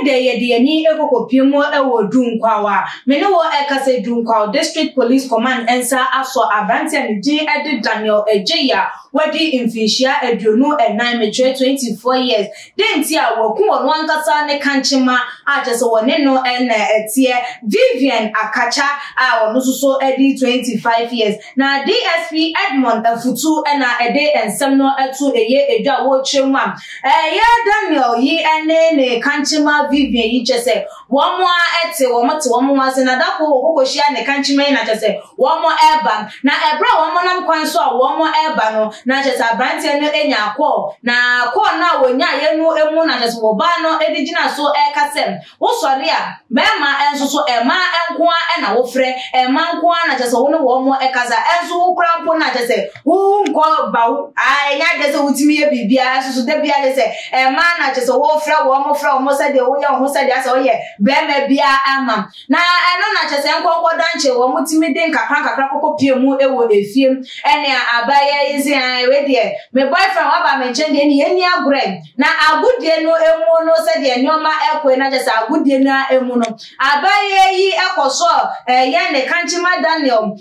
Ende ye de ani ekokopiem ewo Dunkwawa me ne wo ekase Dunkwawa District Police Command ensa aso abranti ani din ede Daniel Ejeya wadi infishia eduonu enai metre 24 years denti a woku wonu ankasa ne kanchima ajese wone no ena etie Vivian Akacha a wonu so edi 25 years na DSP Edmond Afutu ena ede ensem no etu eye edwa wo chemwa ya Daniel yi ene ne kanchima Vivian yi chese womo ete womo te womo ase na dako okokohia ne kanchima na chese womo eba na ebra womo nam kwan so a womo eba no na chese abranti no enya akọ na akọ na wonya ye no emu na chese wo ba no edigina so ekasem wo sori a mema enso so ema enkoa na wo frɛ ema nkoa na chese wo no womo ekasa enso wo kra mpo na chese wo nko ba wo anya chese wutimi ye bibia so da bia chese ema na chese wo frɛ womo se de wo ye ho se de asa wo ye bema bia ama na eno na chese enkonko danche wo mutimi de nkakra kokopie mu ewo efiem ene abaye izi an we de me boyfriend wa ba me nche de ni eni agure na agudie no emu no se de nyoma ekwe na chese agudie na emu no abaye yi ekoso ye ne kanchima Daniel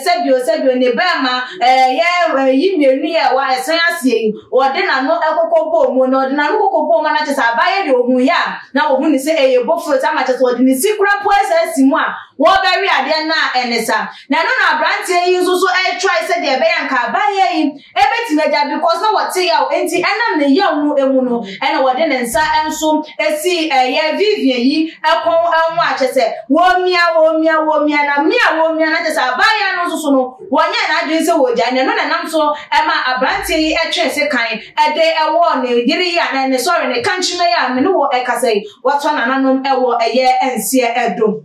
sebio ne bema ye yi mienu ye wa esan asie wo de na no ekokobo mu no de na no kokobo ma na chese abaye de ohun ya na ohun ni se eye bofo ta ma chese wo de ni sikura po ese mu a wo beri ade na enesa na no na brantie yi so try se de be yanka abaye yi ebetimeja because na wote ya enti enam ne ya nu emu no ena wo de ne nsa enso esi ye Vivian yi ekon enwo a chese wo mia na chese abaye no so no wonya na adwen se wo ja ne no na nam so ema abrantie yi etwe se kan ede ewo ne yiri ya na ne sorry ne kanchime ya me no wo ekasai wato na nanom ewo eye ensie edo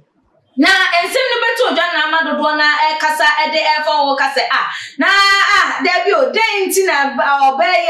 na ensem no beto dwa na amadodo na ekasa ede efo wo kase na debi o denti na obey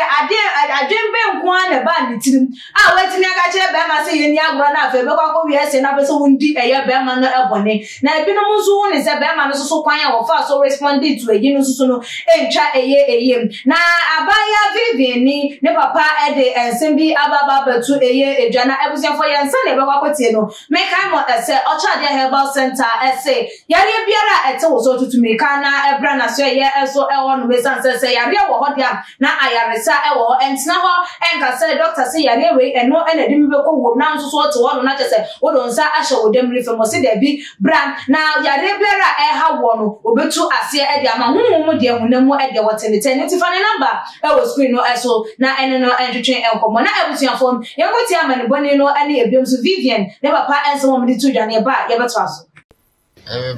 adwen be nko na ba ni tirim wetini aka kire be ma se yeni agro na afa be kwakọ wi ese na be so wundi eye be ma no ebone na ebi no muzo hu ni se be ma no so kwan ya wo fa so respond to eyi no so no entwa eye na abaya Vivian ni ne papa ede ensem bi ababa betu eye edwa na ebusiafo yensa na be kwakọ tie no make am ese ocha de herbal center ese yare biara ete wo so tutumika na ebra na so ye eso ewo no mesanse se yare wo ho dia na ayaresa ewo entina ho enka se doctor se yare we eno ena de mbe ko wo na nso so te wo no na chese wo don sa ahye wo dem refe mo se de bi bra na yare biara ha wo no obetu ase e de ama honhom de hunam e de wotenete ne tifane number ewo screen no eso na ene no entwetwe enkomo na ebusuafo yenkoti amane bone no ene ebiom so Vivian ne papa enso mo de tu dwane ba ye beto aso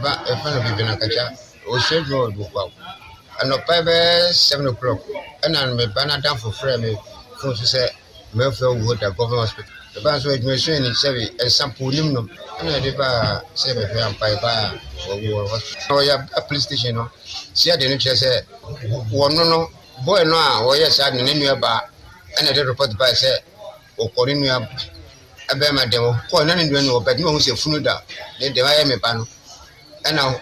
ba efana Vivian Akacha o schedule bukwa ano pa be 7 o'clock and me bana down for frame me so say me feel wo da government hospital the ba so admission ni say e sample nim no na de ba say me feel am ba wo hospital ya police station no see de no say wono no boy no a wo yes ad ne nua ba na de report ba say o kori nua ebe ma dem ko na nua no ba no say funu da de ba ya me ba no na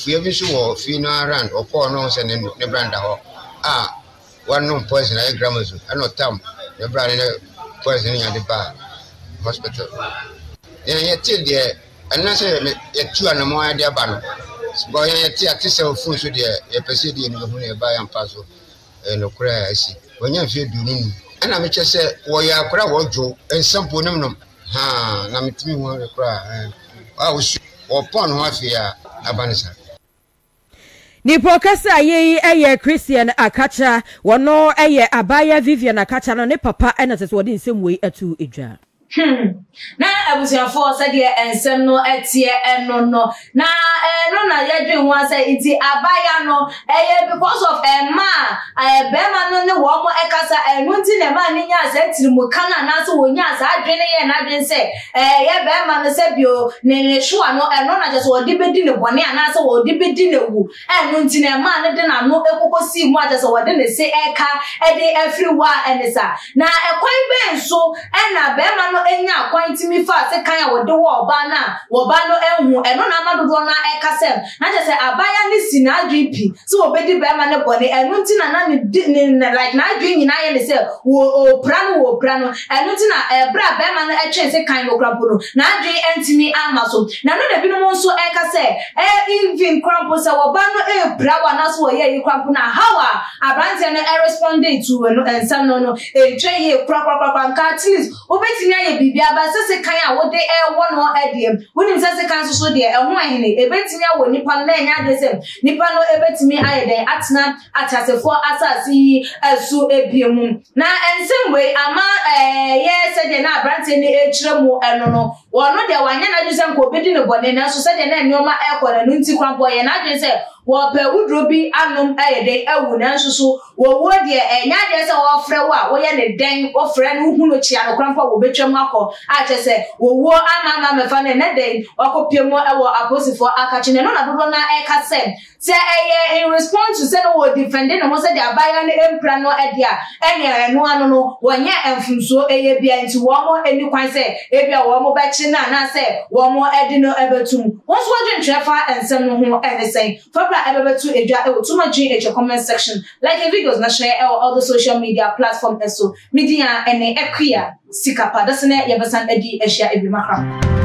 we have issue of funeral around or call no send the brand one no poison I grammars and not tam the brand poisoning at the bar hospital. Yet till there and not say 2 and more idea ban. Boy, yet sell food to the proceeding in the buy and parcel and cry I see. When you feel doing and I just say, well, you are crowd or Joe and some ponum. Ha, now me to me cry. I was upon half year. Abanisa ni prokasa ye eye Christian Akacha wono eye abaya Vivian Akacha no ne papa ena se so de nsem wei atu edwa na abusiafo se de ensem no etie eno no na no na yadwe ho ase iti abaya no because of ma bema no ne wo mo ekasa enu nti ne ma ne nya ase tirimu kana na so wonya ase adwene ye na adwen se ye bema no se bio ne hwa no eno na je so odi bedi ne bone ana so odi bedi ne wu enu nti ne ma ne de na no ekokosi mu aje so wode ne se eka ede everywhere enisa na ekwan ben so ena bema no enya kwantimi fa se kan a wode wo oba na wo ba no ehu eno na amadodo na ekasem na je se abaya ni sinadripi so obedi be ma ne bone enu nti na like na adwi nyina ye ne se wo prano enu nti na bra be ma no etwe se kan no krapo no na adwi entimi ama so na no da bi no nso ekase even krapo se wo ba no bra wa na so ye yi krapo na hawa abranti no responded to ensam no twe ye krakrakrakra nka at least obetimi aye bibia ba se kan a wode wo no ediem wonim se kan so de eho ahene ebetimi awo nipa na enya de se nipa no ebetimi aye den atena atasefo asasi asu ebiemu na ensem we ama ye se de na abranti ne ekiremu eno no wono de wanya na de se nko obedi ne bone na so se de na enioma ekora no nti kwampo ye na de se wo pe wudro bi anom ayede awu na nsusu wo wo de enya de se wo frɛ wo a wo ye ne den wo frɛ no hu no chia no krampa wo betwam akɔ a che se wo wo ama mefa ne ne den wakopiem ewo aposifo akachi ne no na dodo na eka se in response to say no wo defending no se de abaya ne empra no ede a ene no ano no wonye emfunso eye bia nti wo mo eni kwan se ebia wo mo bechi na se wo mo ede no ebetum wonso wodwentwefa ensem no ho ene sen Ebebetu Eja too much in the comment section. Like a videos na share all the social media platforms so media and equia sikapa. That's ne yabasan edi esha ebi makra.